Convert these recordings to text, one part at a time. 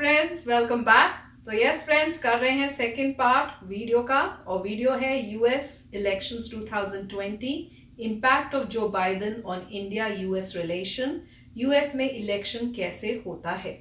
Friends, welcome back. तो yes friends, कर रहे हैं सेकंड पार्ट वीडियो का, और वीडियो है US elections 2020, impact of Joe Biden on India US relation, US में इलेक्शन कैसे होता है।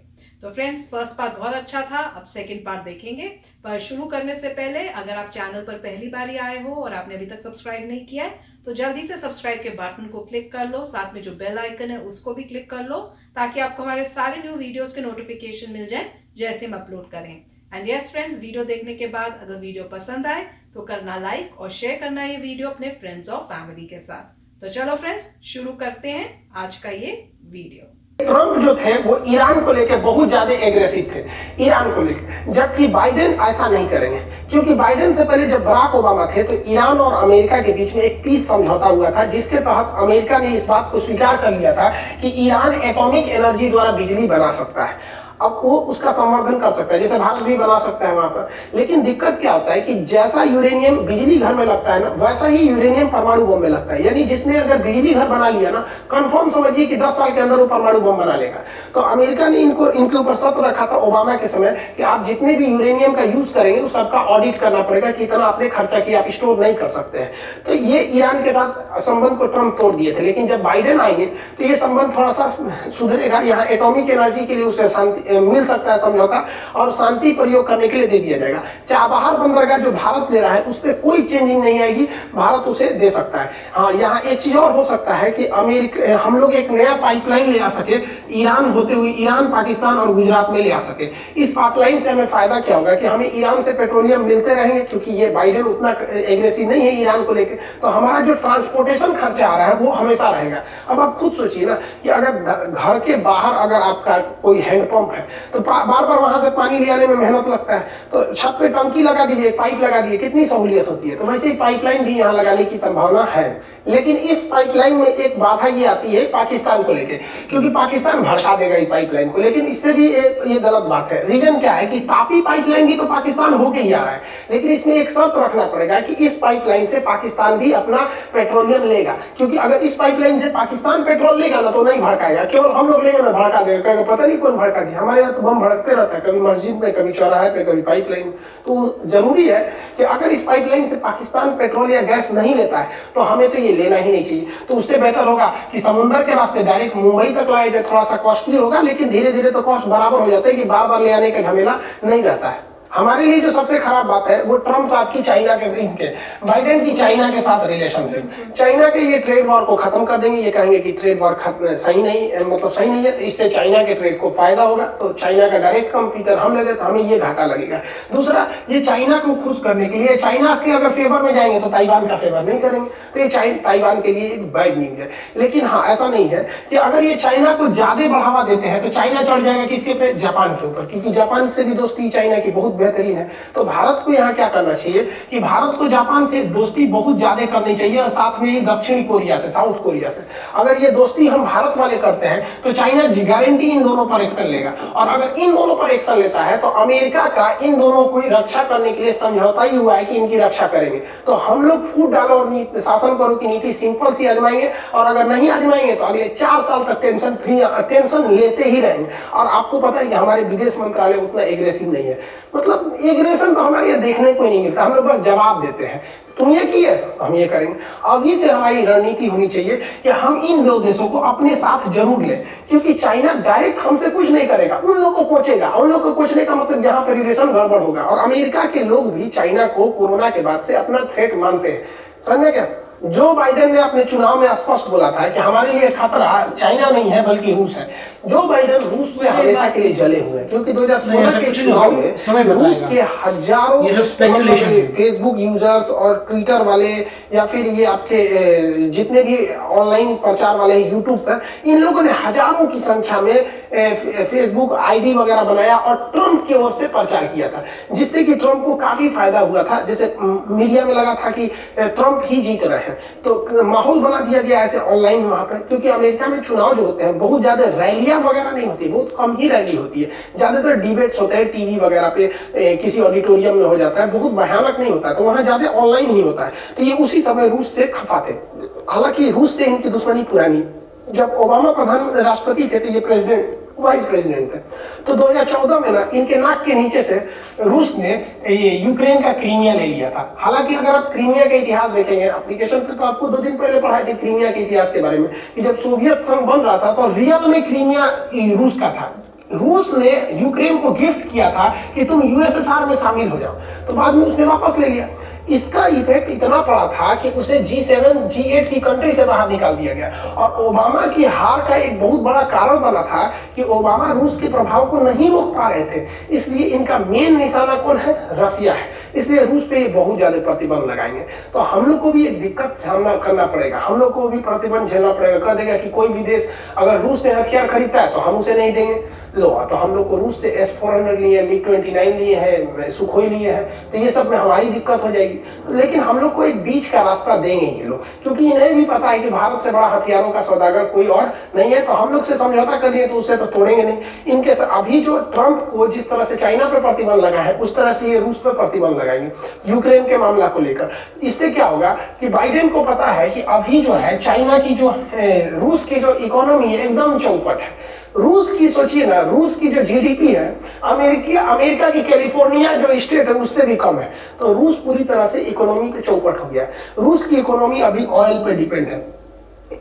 तो फ्रेंड्स, फर्स्ट पार्ट बहुत अच्छा था, अब सेकंड पार्ट देखेंगे। पर शुरू करने से पहले अगर आप चैनल पर पहली बार ही आए हो और आपने अभी तक सब्सक्राइब नहीं किया है तो जल्दी से सब्सक्राइब के बटन को क्लिक कर लो, साथ में जो बेल आइकन है उसको भी क्लिक कर लो, ताकि आपको हमारे सारे न्यू वीडियोस के नोटिफिकेशन मिल जाए जैसे हम अपलोड करें। एंड यस फ्रेंड्स, वीडियो देखने के बाद अगर वीडियो पसंद आए तो करना लाइक और शेयर करना ये वीडियो अपने फ्रेंड्स और फैमिली के साथ। तो चलो फ्रेंड्स, शुरू करते हैं आज का ये वीडियो। ट्रंप जो थे वो ईरान को लेकर बहुत ज्यादा एग्रेसिव थे, ईरान को लेकर, जबकि बाइडेन ऐसा नहीं करेंगे। क्योंकि बाइडेन से पहले जब बराक ओबामा थे तो ईरान और अमेरिका के बीच में एक पीस समझौता हुआ था, जिसके तहत अमेरिका ने इस बात को स्वीकार कर लिया था कि ईरान एटॉमिक एनर्जी द्वारा बिजली बना सकता है। अब वो उसका संवर्धन कर सकता है, जैसे भारत भी बना सकता है वहां पर। लेकिन दिक्कत क्या होता है कि जैसा यूरेनियम बिजली घर में लगता है ना, वैसा ही यूरेनियम परमाणु बम में लगता है। यानी जिसने अगर बिजली घर बना लिया ना, कंफर्म समझिए कि 10 साल के अंदर वो परमाणु बम बना लेगा। तो अमेरिका ने इनके ऊपर शर्त रखा था ओबामा के समय कि आप जितने भी यूरेनियम का यूज करेंगे उस सबका ऑडिट करना पड़ेगा, कितना आपने खर्चा किया, आप स्टोर नहीं कर सकते हैं। तो ये ईरान के साथ संबंध को ट्रंप तोड़ दिए थे। लेकिन जब बाइडेन आएंगे तो ये संबंध थोड़ा सा सुधरेगा। यहाँ एटॉमिक एनर्जी के लिए उससे शांति मिल सकता है समझौता, और शांति प्रयोग करने के लिए दे दिया जाएगा। चाबहार बंदरगाह जो भारत ले रहा है उस पर कोई चेंजिंग नहीं आएगी, भारत उसे दे सकता है। हाँ, यहाँ एक चीज और हो सकता है कि अमेरिका हम लोग एक नया पाइपलाइन ले आ सके, ईरान होते हुए ईरान, पाकिस्तान और गुजरात में ले आ सके। इस पाइपलाइन से हमें फायदा क्या होगा कि हमें ईरान से पेट्रोलियम मिलते रहेंगे, क्योंकि ये बाइडेन उतना एग्रेसिव नहीं है ईरान को लेकर। तो हमारा जो ट्रांसपोर्टेशन खर्चा आ रहा है वो हमेशा रहेगा। अब आप खुद सोचिए ना कि अगर घर के बाहर अगर आपका कोई हैंडपंप है तो बार बार वहां से पानी ले आने में मेहनत लगता है। तो छत पे टंकी लगा दीजिए, पाइप लगा दीजिए, कितनी सहूलियत होती है। तो वैसे ही पाइपलाइन भी यहाँ लगाने की संभावना है। लेकिन इस पाइपलाइन में एक बाधा ये आती है पाकिस्तान को लेकर, क्योंकि पाकिस्तान भड़का देगा इस पाइपलाइन को। लेकिन इससे भी ये गलत बात है। रीजन क्या है कि तापी पाइपलाइन भी तो पाकिस्तान होके ही आ रहा है, लेकिन इसमें एक शर्त रखना पड़ेगा कि इस पाइपलाइन से पाकिस्तान भी अपना पेट्रोलियम लेगा। क्योंकि अगर इस पाइपलाइन से पाकिस्तान पेट्रोल लेगा ना तो नहीं भड़काएगा, केवल हम लोग लेंगे ना भड़का देगा। पता नहीं कौन भड़का दिया, हमारे यहाँ तो बम भड़कते रहता है, कभी मस्जिद में, कभी चौराहे पे, कभी पाइपलाइन। तो जरूरी है कि अगर इस पाइपलाइन से पाकिस्तान पेट्रोल या गैस नहीं लेता है तो हमें तो ये लेना ही नहीं चाहिए। तो उससे बेहतर होगा कि समुद्र के रास्ते डायरेक्ट मुंबई तक लाया जाए। थोड़ा सा कॉस्टली होगा, लेकिन धीरे धीरे तो कॉस्ट बराबर हो जाता है कि बार बार ले आने का झमेला नहीं रहता है। हमारे लिए जो सबसे खराब बात है वो ट्रंप साहब की चाइना के बाइडेन की चाइना के साथ रिलेशनशिप। चाइना के ये ट्रेड वॉर को खत्म कर देंगे। ये कहेंगे कि ट्रेड वॉर सही नहीं, मतलब सही नहीं है, तो इससे चाइना के ट्रेड को फायदा होगा। तो चाइना का डायरेक्ट कंपीटर हम लगे तो हमें ये घाटा लगेगा। दूसरा, ये चाइना को खुश करने के लिए चाइना के अगर फेवर में जाएंगे तो ताइवान का फेवर नहीं करेंगे। तो ये ताइवान के लिए एक बैड न्यूज है। लेकिन हाँ, ऐसा नहीं है कि अगर ये चाइना को ज्यादा बढ़ावा देते हैं तो चाइना चढ़ जाएगा किसके पे, जापान के ऊपर। क्योंकि जापान से भी दोस्ती चाइना की बहुत बेहतरीन है। तो भारत को यहाँ क्या करना चाहिए कि भारत को जापान से दोस्ती बहुत ज्यादा करनी चाहिए, और साथ में ही दक्षिणी कोरिया से, साउथ कोरिया से। अगर ये दोस्ती हम भारत वाले करते हैं तो चाइना गारंटी इन दोनों पर एक्शन लेगा। और अगर इन दोनों पर एक्शन लेता है तो अमेरिका का इन दोनों को रक्षा करने के लिए समझौता ही हुआ है कि इनकी रक्षा करेंगे। तो हम लोग फूट डालो और शासन करो की नीति सिंपल सी आजमाएंगे, और अगर नहीं आजमाएंगे तो अगले 4 साल तक टेंशन लेते ही रहेंगे। और आपको पता है कि हमारे विदेश मंत्रालय उतना एग्रेसिव नहीं है, मतलब एग्रेशन तो हमारे यहाँ देखने को ही नहीं मिलता। हम लोग बस जवाब देते हैं, तुम ये किए तो हम ये करेंगे। अभी से हमारी रणनीति होनी चाहिए कि हम इन दो देशों को अपने साथ जरूर लें, क्योंकि चाइना डायरेक्ट हमसे कुछ नहीं करेगा, उन लोगों को कोचेगा। उन लोगों को कोचने का मतलब यहाँ पे रिलेशन गड़बड़ होगा। और अमेरिका के लोग भी चाइना को कोरोना के बाद से अपना थ्रेट मानते हैं, समझे क्या। जो बाइडेन ने अपने चुनाव में स्पष्ट बोला था कि हमारे लिए खतरा चाइना नहीं है बल्कि रूस है। जो बाइडेन रूस से हमेशा के लिए जले हुए हैं, क्योंकि 2016 के चुनाव में रूस के हजारों फेसबुक यूजर्स और ट्विटर वाले या फिर ये आपके जितने भी ऑनलाइन प्रचार वाले हैं यूट्यूब पर, इन लोगों ने हजारों की संख्या में फेसबुक आईडी वगैरह बनाया और ट्रंप की ओर से प्रचार किया था, जिससे कि ट्रंप को काफी फायदा हुआ था। जैसे मीडिया में लगा था कि ट्रंप ही जीत रहे हैं, तो माहौल बना दिया गया ऐसे ऑनलाइन वहां पर। क्योंकि अमेरिका में चुनाव जो होते हैं बहुत ज्यादा रैलियां वगैरह नहीं होती, बहुत कम ही रैली होती है। ज्यादातर डिबेट्स होते हैं टीवी वगैरह पे, किसी ऑडिटोरियम में हो जाता है, बहुत भयानक नहीं होता है। तो वहां ज्यादा ऑनलाइन ही होता है। तो ये उसी समय रूस से खफा थे। हालांकि रूस से इनकी दुश्मनी पुरानी, जब ओबामा प्रधान राष्ट्रपति थे तो ये प्रेसिडेंट वाइस प्रेसिडेंट थे। तो 2014 में ना इनके नाक के नीचे से रूस ने ये यूक्रेन का क्रीमिया ले लिया था। हालांकि अगर आप क्रीमिया का इतिहास देखेंगे एप्लीकेशन पे, तो आपको 2 दिन पहले पढ़ाए थे क्रीमिया के इतिहास के बारे में कि जब सोवियत संघ बन रहा था तो रियल में क्रीमिया रूस का था। रूस ने यूक्रेन को गिफ्ट किया था कि तुम यूएसएसआर में शामिल हो जाओ, तो बाद में उसने वापस ले लिया। इसका इफेक्ट इतना पड़ा था कि उसे G7 G8 की कंट्री से बाहर निकाल दिया गया, और ओबामा की हार का एक बहुत बड़ा कारण बना था कि ओबामा रूस के प्रभाव को नहीं रोक पा रहे थे। इसलिए इनका मेन निशाना कौन है? रसिया है। इसलिए रूस पे बहुत ज्यादा प्रतिबंध लगाएंगे। तो हम लोग को भी एक दिक्कत सामना करना पड़ेगा, हम लोग को भी प्रतिबंध झेलना पड़ेगा। कह देगा कि कोई भी देश अगर रूस से हथियार खरीदता है तो हम उसे नहीं देंगे। लो, तो हम लोग को रूस से S-400 लिए, MiG-29 लिए हैं, सुखोई लिए हैं, तो ये सब में हमारी दिक्कत हो जाएगी। लेकिन हम लोग को एक बीच का रास्ता देंगे ये लोग, क्योंकि इन्हें भी पता है कि भारत से बड़ा हथियारों का सौदागर कोई और नहीं है। तो हम लोग से समझौता कर लिए तो उससे तो तोड़ेंगे नहीं। इनके अभी जो ट्रंप को जिस तरह से चाइना पे प्रतिबंध लगा है, उस तरह से ये रूस पे प्रतिबंध लगाएंगे यूक्रेन के मामला को लेकर। इससे क्या होगा कि बाइडेन को पता है कि अभी जो है चाइना की जो रूस की जो इकोनॉमी है एकदम चौपट है। रूस की सोचिए ना, रूस की जो जीडीपी है अमेरिका की कैलिफोर्निया जो स्टेट है उससे भी कम है। तो रूस पूरी तरह से इकोनॉमी पे चौपट हो गया है। रूस की इकोनॉमी अभी ऑयल पे डिपेंड है।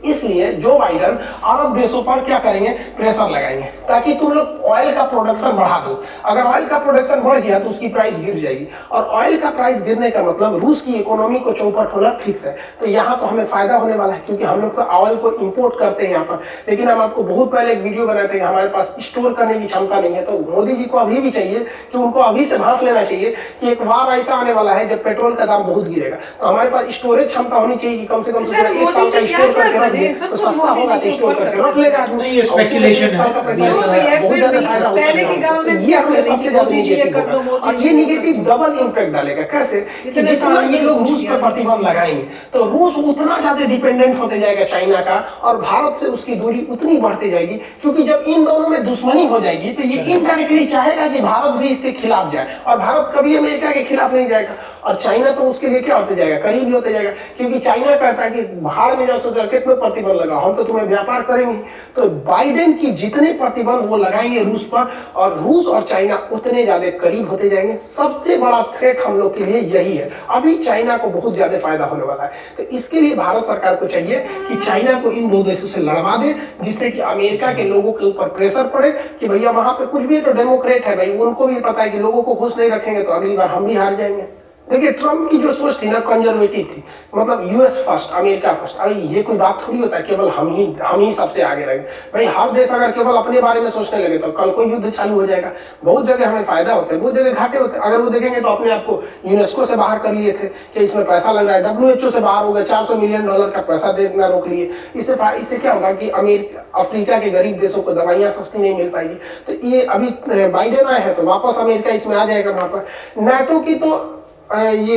इसलिए जो बाइडन अरब देशों पर क्या करेंगे? प्रेशर लगाएंगे ताकि तुम लोग ऑयल का प्रोडक्शन बढ़ा दो। अगर ऑयल का प्रोडक्शन बढ़ गया तो उसकी प्राइस गिर जाएगी, और ऑयल का प्राइस गिरने का मतलब रूस की इकोनॉमी को चौपट होना फिक्स है। तो यहाँ तो हमें फायदा होने वाला है, क्योंकि हम लोग तो ऑयल को इंपोर्ट करते हैं यहाँ पर। लेकिन हम आपको बहुत पहले एक वीडियो बनाए थे कि हमारे पास स्टोर करने की क्षमता नहीं है। तो मोदी जी को अभी भी चाहिए कि उनको अभी से भांप लेना चाहिए कि एक बार ऐसा आने वाला है जब पेट्रोल का दाम बहुत गिरेगा, तो हमारे पास स्टोरेज क्षमता होनी चाहिए कि कम से कम 1 साल का स्टोर करके रख दे, तो सस्ता होगा तो स्टोर करके रख लेगा। ये स्पेकुलेशन है, बहुत ज्यादा फायदा होगा। ये हमें सबसे ज्यादा निगेटिव होगा, और ये निगेटिव डबल इम्पैक्ट डालेगा। कैसे कि जितना ये लोग रूस पर प्रतिबंध लगाएंगे तो रूस उतना ज्यादा डिपेंडेंट होते जाएगा चाइना का, और भारत से उसकी दूरी उतनी बढ़ती जाएगी। क्योंकि जब इन दोनों में दुश्मनी हो जाएगी तो ये इनडायरेक्टली चाहेगा कि भारत भी इसके खिलाफ जाए, और भारत कभी अमेरिका के खिलाफ नहीं जाएगा, और चाइना तो उसके लिए क्या होते जाएगा? करीबी होते जाएगा। क्योंकि चाइना कहता है कि भाड़ में जाओ, सोचा कितने प्रतिबंध लगा, हम तो तुम्हें व्यापार करेंगे। तो बाइडेन की जितने प्रतिबंध वो लगाएंगे रूस पर, और रूस और चाइना उतने ज्यादा करीब होते जाएंगे। सबसे बड़ा थ्रेट हम लोग के लिए यही है। अभी चाइना को बहुत ज्यादा फायदा होने वाला है। तो इसके लिए भारत सरकार को चाहिए कि चाइना को इन 2 देशों से लड़वा दे, जिससे कि अमेरिका के लोगों के ऊपर प्रेशर पड़े कि भैया वहां पे कुछ भी तो डेमोक्रेट है भाई, उनको भी पता है कि लोगों को खुश नहीं रखेंगे तो अगली बार हम भी हार जाएंगे। देखिए, ट्रंप की जो सोच थी ना, कंजर्वेटिव थी, मतलब यूएस फर्स्ट, अमेरिका फर्स्ट। अभी ये कोई बात थोड़ी होता है केवल हम ही सबसे आगे रहेंगे। भाई हर देश अगर केवल अपने बारे में सोचने लगे तो कल को युद्ध चालू हो जाएगा। बहुत जगह हमें फायदा होता है, बहुत जगह घाटे होते हैं। अगर वो देखेंगे तो अपने आप को यूनेस्को से बाहर कर लिए थे कि इसमें पैसा लग रहा है, WHO से बाहर हो गए, $400 मिलियन का पैसा देना रोक लिए। इससे क्या होगा कि अफ्रीका के गरीब देशों को दवाइयां सस्ती नहीं मिल पाएगी। तो ये अभी बाइडेन आए हैं तो वापस अमेरिका इसमें आ जाएगा। वहां पर नाटो की तो ये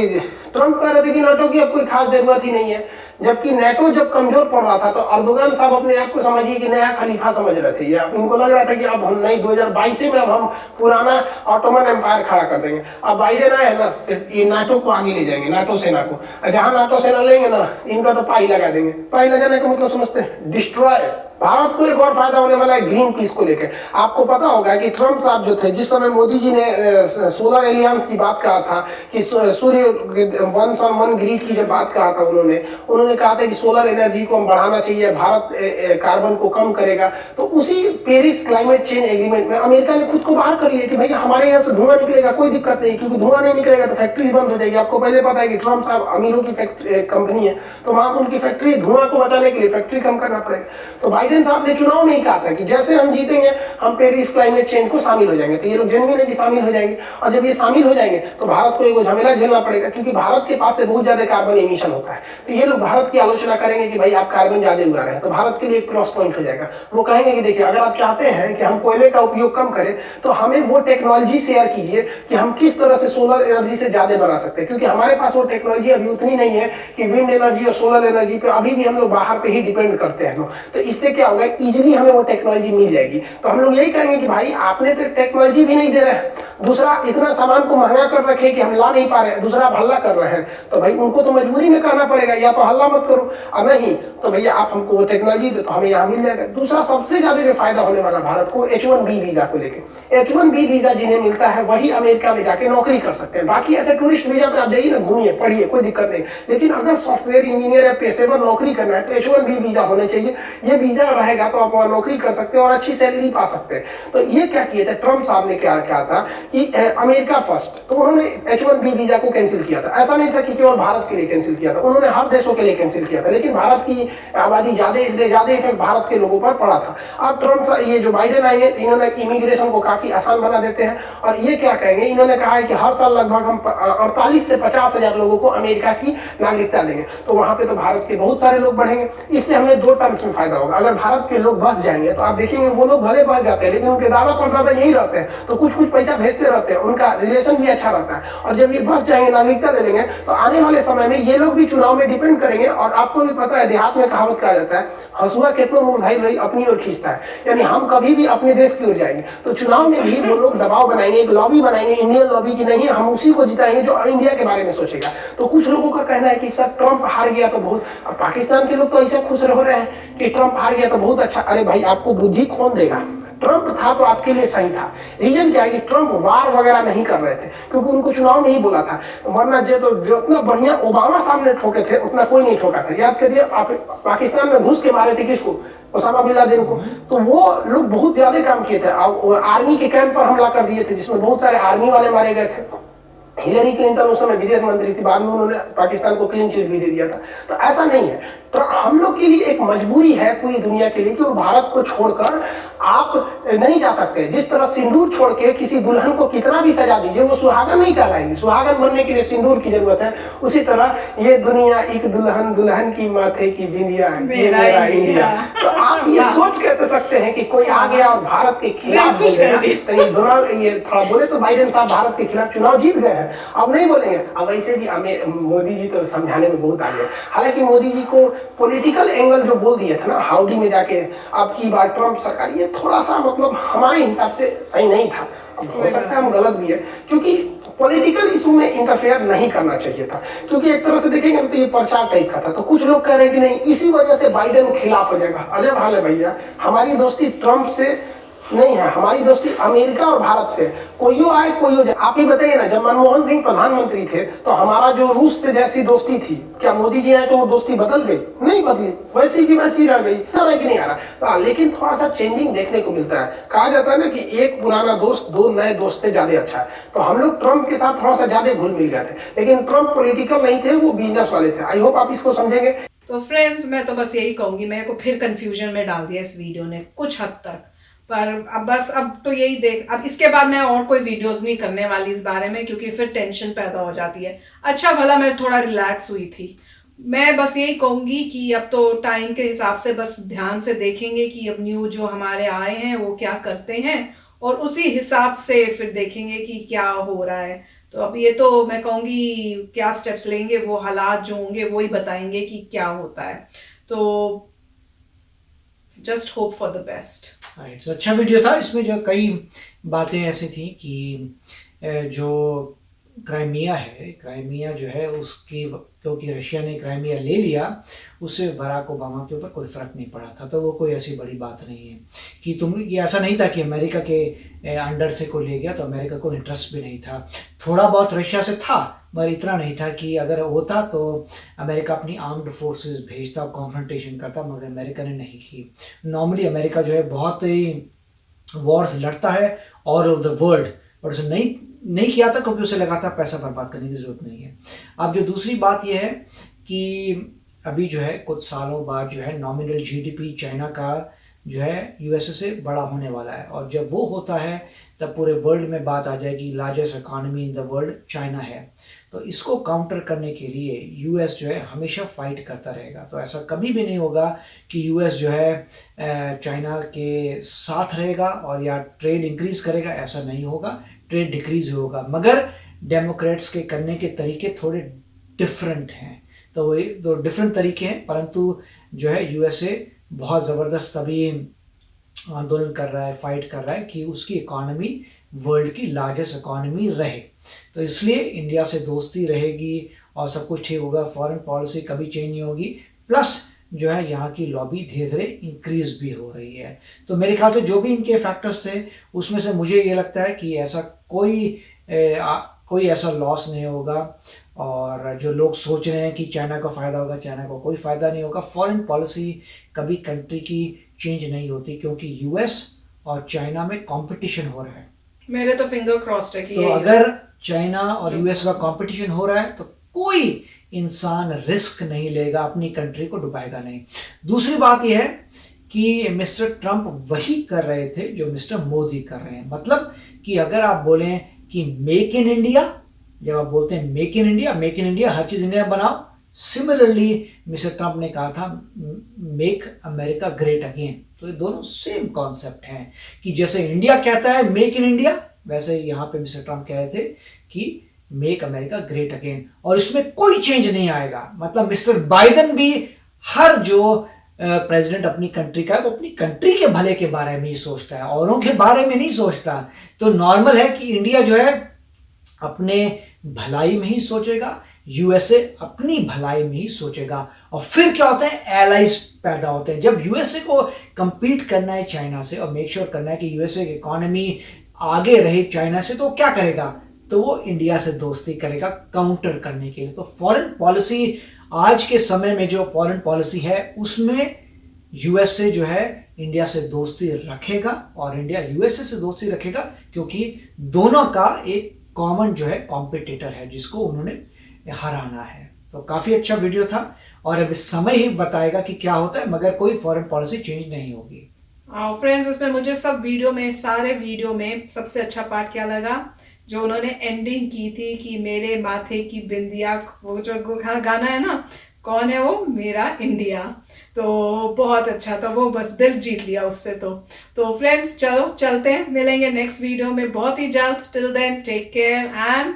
ट्रंप कह रहे थे कि नाटो की अब कोई खास जरूरत ही नहीं है, जबकि नाटो जब कमजोर पड़ रहा था तो अर्दोगान साहब अपने आप को समझिए कि नया खलीफा समझ रहे थे, या उनको लग रहा था कि अब हम नहीं 2022 में अब हम पुराना ऑटोमन एम्पायर खड़ा कर देंगे। अब बाइडेन आए है ना, ये नाटो को आगे ले जाएंगे, नाटो सेना को। जहां नाटो सेना लेंगे ना, इनका तो पाई लगा देंगे। पाई लगाने का मतलब समझते हैं? डिस्ट्रॉय। भारत को एक और फायदा होने वाला है ग्रीन पीस को लेकर। आपको पता होगा कि ट्रंप साहब जो थे, जिस समय मोदी जी ने सोलर एलियंस की बात कहा था कि सूर्य वन सन वन ग्रिड की जब बात कहा था, उन्होंने कहा था कि सोलर एनर्जी को हम बढ़ाना चाहिए, भारत कार्बन को कम करेगा। तो उसी पेरिस क्लाइमेट चेंज एग्रीमेंट में अमेरिका ने खुद को बाहर कर लिया कि भाई हमारे यहाँ से धुआं निकलेगा, कोई दिक्कत नहीं, क्योंकि धुआं नहीं निकलेगा तो फैक्ट्री बंद हो जाएगी। आपको पहले पता है कि ट्रंप साहब अमीरों की कंपनी है, तो वहां उनकी फैक्ट्री, धुआं को बचाने के लिए फैक्ट्री कम करना पड़ेगा। तो बाइडेन साहब ने चुनाव में ही कहा था कि जैसे हम जीतेंगे हम पेरिस क्लाइमेट चेंज को शामिल हो जाएंगे। तो ये लोग जेन्युइन है कि शामिल हो जाएंगे, और जब ये शामिल हो जाएंगे तो भारत को एक झमेला झेलना पड़ेगा, क्योंकि भारत के पास से बहुत ज्यादा कार्बन एमिशन होता है। तो ये लोग भारत की आलोचना करेंगे कि भाई आप कार्बन ज्यादा उगा रहे हैं, तो भारत के लिए एक प्लस पॉइंट हो जाएगा। वो कहेंगे कि देखिए, अगर आप चाहते हैं कि हम कोयले का उपयोग कम करें तो हमें वो टेक्नोलॉजी शेयर कीजिए कि हम किस तरह से सोलर एनर्जी से ज्यादा बना सकते हैं, क्योंकि हमारे पास वो टेक्नोलॉजी अभी उतनी नहीं है कि विंड एनर्जी और सोलर एनर्जी पे अभी भी हम लोग बाहर पे ही डिपेंड करते हैं लोग। तो इससे क्या होगा, इजीली हमें वो टेक्नोलॉजी मिल जाएगी। तो हम लोग यही कहेंगे कि भाई आपने तो टेक्नोलॉजी भी नहीं दे रहे हैं, दूसरा इतना सामान को महंगा कर रखे कि हम ला नहीं पा रहे, दूसरा आप हल्ला कर रहे हैं, तो भाई उनको तो मजबूरी में कहना पड़ेगा या तो हल्ला मत करो, और नहीं तो भैया आप हमको वो टेक्नोलॉजी दे तो हमें यहाँ मिल जाएगा। दूसरा सबसे ज्यादा जो फायदा होने वाला भारत को H1B वीजा को लेके, H1B वीजा जिन्हें मिलता है वही अमेरिका में जाके नौकरी कर सकते हैं। बाकी ऐसे टूरिस्ट वीजा पे आप जाइए ना, घूमिए पढ़िए, कोई दिक्कत नहीं, लेकिन अगर सॉफ्टवेयर इंजीनियर या पेशेवर नौकरी करना है तो H1B वीजा होना चाहिए। ये वीजा रहेगा तो आप वहाँ नौकरी कर सकते हैं और अच्छी सैलरी पा सकते हैं। तो ये क्या किए थे ट्रम्प साहब ने, क्या था कि अमेरिका फर्स्ट, तो उन्होंने H1B वीजा को कैंसिल किया था। ऐसा नहीं था कि केवल भारत के लिए कैंसिल किया था, उन्होंने हर देशों के लिए कैंसिल किया था, लेकिन भारत की आबादी ज्यादा, इसलिए ज्यादा इफेक्ट भारत के लोगों पर पड़ा था। अब ट्रम्प ये जो बाइडेन आएंगे इन्होंने इमिग्रेशन को काफी आसान बना देते हैं, और ये क्या कहेंगे, इन्होंने कहा है कि हर साल लगभग हम 48 से 50 हजार लोगों को अमेरिका की नागरिकता देंगे। तो वहां पे तो भारत के बहुत सारे लोग बढ़ेंगे। इससे हमें दो टर्म्स में फायदा होगा। अगर भारत के लोग बस जाएंगे तो आप देखेंगे वो लोग भले बस जाते हैं लेकिन उनके दादा परदादा यही रहते हैं, तो कुछ कुछ पैसा भेजते रहते हैं, उनका रिलेशन भी अच्छा रहता है। और जब ये बस जाएंगे, नागरिकता ले लेंगे, तो आने वाले समय में ये लोग भी चुनाव में डिपेंड करेंगे। और आपको भी पता है, देहात में कहावत कहा जाता है, हंसुआ कितना मुरझाई रही अपनी ओर खींचता है, यानी हम कभी भी अपने देश की ओर जाएंगे तो चुनाव में भी वो लोग दबाव बनाएंगे, एक लॉबी बनाएंगे, इंडियन लॉबी की, नहीं हम उसी को जिताएंगे जो इंडिया के बारे में सोचेगा। तो कुछ लोगों का कहना है कि सर ट्रंप हार गया तो बहुत, पाकिस्तान के लोग तो ऐसे खुश हो रहे हैं कि ट्रंप हार गया तो बहुत अच्छा। अरे भाई आपको बुद्धि कौन देगा, ट्रंप था तो आपके लिए सही था। रीजन क्या है कि ट्रंप वार वगैरह नहीं कर रहे थे क्योंकि उनको चुनाव में ही बोला था, वरना जो उतना बढ़िया ओबामा सामने ठोके थे उतना कोई नहीं ठोका था। याद करिए आप पाकिस्तान में घुस के मारे थे किसको, ओसामा बिन लादेन को, तो वो लोग बहुत ज्यादा काम किए थे। आर्मी के कैंप पर हमला कर दिए थे जिसमें बहुत सारे आर्मी वाले मारे गए थे। हिलरी क्लिंटन उस समय विदेश मंत्री थी, बाद में उन्होंने पाकिस्तान को क्लीन चिट भी दे दिया था। तो ऐसा नहीं है, तो हम लोग के लिए एक मजबूरी है पूरी दुनिया के लिए कि वो भारत को छोड़कर आप नहीं जा सकते। जिस तरह सिंदूर छोड़ के किसी दुल्हन को कितना भी सजा दीजिए वो सुहागन नहीं कहलाएगी, सुहागन बनने के लिए सिंदूर की जरूरत है। उसी तरह ये दुनिया एक दुल्हन, दुल्हन की माथे की बिंदिया, ये मेरा इंडिया। तो आप ये सोच कैसे सकते हैं कि कोई आ गया और भारत के खिलाफ बोल गया। डोनाल्ड ये थोड़ा बोले तो बाइडेन साहब भारत के खिलाफ चुनाव जीत गए हैं, अब नहीं बोलेंगे। अब ऐसे भी मोदी जी तो समझाने में बहुत आगे। हालांकि मोदी जी को पॉलिटिकल एंगल जो बोल दिया था ना हाउडी में जाके, अब की बार ट्रंप सरकार, ये थोड़ा सा मतलब हमारे हिसाब से सही नहीं था। अब हो सकता है हम गलत भी है, क्योंकि पॉलिटिकल इशू में इंटरफेयर नहीं करना चाहिए था, क्योंकि एक तरह से देखेंगे तो ये प्रचार टाइप का था। तो कुछ लोग कह रहे हैं कि नहीं इसी वजह से बाइडेन खिलाफ हो जाएगा। अजब हाल है भैया, हमारी दोस्ती ट्रंप से नहीं है, हमारी दोस्ती अमेरिका और भारत से। कोई आए कोई जाए। आप ही बताइए ना, जब मनमोहन सिंह प्रधानमंत्री थे तो हमारा जो रूस से जैसी दोस्ती थी, क्या मोदी जी आए तो वो दोस्ती बदल गई? नहीं बदली, वैसी की वैसी रह गई। आ रहा कि नहीं आ रहा? लेकिन थोड़ा सा चेंजिंग देखने को मिलता है। कहा जाता है ना कि एक पुराना दोस्त दो नए दोस्त से ज्यादा अच्छा है। तो हम लोग ट्रंप के साथ थोड़ा सा ज्यादा घुल मिल गए थे, लेकिन ट्रंप पॉलिटिकल नहीं थे, वो बिजनेस वाले थे। आई होप आप इसको समझेंगे। तो फ्रेंड्स, मैं तो बस यही कहूंगी, मेरे को फिर कंफ्यूजन में डाल दिया इस वीडियो ने कुछ हद तक। पर अब तो यही देख, अब इसके बाद मैं और कोई वीडियोस नहीं करने वाली इस बारे में, क्योंकि फिर टेंशन पैदा हो जाती है। अच्छा भला मैं थोड़ा रिलैक्स हुई थी। मैं बस यही कहूंगी कि अब तो टाइम के हिसाब से बस ध्यान से देखेंगे कि अब न्यू जो हमारे आए हैं वो क्या करते हैं, और उसी हिसाब से फिर देखेंगे कि क्या हो रहा है। तो अब ये तो मैं कहूंगी क्या स्टेप्स लेंगे, वो हालात जो होंगे वो ही बताएंगे कि क्या होता है। तो just hope for the best. Right, अच्छा वीडियो था। इसमें जो कई बातें ऐसी थी कि जो क्राइमिया जो है उसकी, क्योंकि रशिया ने क्राइमिया ले लिया, उससे बराक ओबामा के ऊपर कोई फ़र्क नहीं पड़ा था। तो वो कोई ऐसी बड़ी बात नहीं है कि ये ऐसा नहीं था कि अमेरिका के अंडर से को ले गया, तो अमेरिका को इंटरेस्ट भी नहीं था। थोड़ा बहुत रशिया से था, मगर इतना नहीं था कि अगर होता तो अमेरिका अपनी आर्म्ड फोर्सेस भेजता, कॉन्फ्रंटेशन करता, मगर अमेरिका ने नहीं की। नॉर्मली अमेरिका जो है बहुत ही वॉर्स लड़ता है ऑल ओवर द वर्ल्ड, और उसे नहीं किया था क्योंकि उसे लगा था पैसा बर्बाद करने की ज़रूरत नहीं है। अब जो दूसरी बात यह है कि अभी जो है कुछ सालों बाद जो है नॉमिनल जीडीपी चाइना का जो है यूएसए से बड़ा होने वाला है, और जब वो होता है तब पूरे वर्ल्ड में बात आ जाएगी largest economy in the world China है। तो इसको काउंटर करने के लिए यूएस जो है हमेशा फाइट करता रहेगा। तो ऐसा कभी भी नहीं होगा कि यूएस जो है चाइना के साथ रहेगा और या ट्रेड इंक्रीज करेगा, ऐसा नहीं होगा, ट्रेड डिक्रीज होगा। मगर डेमोक्रेट्स के करने के तरीके थोड़े डिफरेंट हैं, तो वो दो डिफरेंट तरीके हैं, परंतु जो है यूएसए बहुत ज़बरदस्त अभी आंदोलन कर रहा है, फाइट कर रहा है कि उसकी इकॉनमी वर्ल्ड की लार्जेस्ट इकोनॉमी रहे। तो इसलिए इंडिया से दोस्ती रहेगी और सब कुछ ठीक होगा, फॉरेन पॉलिसी कभी चेंज नहीं होगी, प्लस जो है यहाँ की लॉबी धीरे धीरे इंक्रीज भी हो रही है। तो मेरे ख्याल से जो भी इनके फैक्टर्स थे उसमें से मुझे ये लगता है कि ऐसा कोई ऐसा लॉस नहीं होगा। और जो लोग सोच रहे हैं कि चाइना को फ़ायदा होगा, चाइना को कोई फ़ायदा नहीं होगा। फॉरेन पॉलिसी कभी कंट्री की चेंज नहीं होती, क्योंकि यूएस और चाइना में कंपटीशन हो रहा है। मेरे तो फिंगर क्रॉस्ड है कि तो अगर चाइना और यूएस का कंपटीशन हो रहा है तो कोई इंसान रिस्क नहीं लेगा, अपनी कंट्री को डुबाएगा नहीं। दूसरी बात यह है कि मिस्टर ट्रंप वही कर रहे थे जो मिस्टर मोदी कर रहे हैं। मतलब कि अगर आप बोलें कि मेक इन इंडिया, जब आप बोलते हैं make in India, her cheese India बनाओ। सिमिलरली मिस्टर ट्रंप ने कहा था मेक अमेरिका ग्रेट अगेन। तो ये दोनों सेम कॉन्सेप्ट हैं कि जैसे इंडिया कहता है मेक इन इंडिया, वैसे यहाँ पे मिस्टर ट्रंप कह रहे थे कि मेक अमेरिका ग्रेट अगेन, और इसमें कोई चेंज नहीं आएगा। मतलब मिस्टर बाइडेन भी, हर जो प्रेसिडेंट अपनी कंट्री का है वो अपनी कंट्री के भले के बारे में ही सोचता है, औरों के बारे में नहीं सोचता। तो नॉर्मल है कि इंडिया जो है अपने भलाई में ही सोचेगा, यूएसए अपनी भलाई में ही सोचेगा। और फिर क्या होता है, एलाइज पैदा होते हैं। जब यूएसए को compete करना है चाइना से और मेक श्योर करना है कि यूएसए की इकोनॉमी आगे रहे चाइना से, तो क्या करेगा, तो वो इंडिया से दोस्ती करेगा काउंटर करने के लिए। तो फॉरेन पॉलिसी, आज के समय में जो फॉरेन पॉलिसी है उसमें यूएसए जो है इंडिया से दोस्ती रखेगा और इंडिया यूएसए से दोस्ती रखेगा, क्योंकि दोनों का एक कॉमन जो है कॉम्पिटिटर है जिसको उन्होंने हराना है। तो काफ़ी अच्छा वीडियो था और अब समय ही बताएगा कि क्या होता है, मगर कोई फॉरेन पॉलिसी चेंज नहीं होगी। फ्रेंड्स, इसमें मुझे सारे वीडियो में सबसे अच्छा पार्ट क्या लगा, जो उन्होंने एंडिंग की थी कि मेरे माथे की बिंदिया, वो जो गाना है ना, कौन है वो, मेरा इंडिया। तो बहुत अच्छा था, वो बस दिल जीत लिया उससे। तो फ्रेंड्स, चलो चलते हैं, मिलेंगे नेक्स्ट वीडियो में बहुत ही जल्द। Till then take care and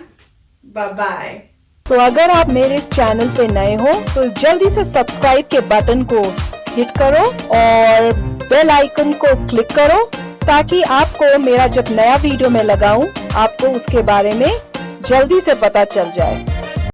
bye bye. तो अगर आप मेरे इस चैनल पे नए हो तो जल्दी से सब्सक्राइब के बटन को हिट करो और बेल आइकन को क्लिक करो, ताकि आपको मेरा जब नया वीडियो मैं लगाऊं आपको उसके बारे में जल्दी से पता चल जाए।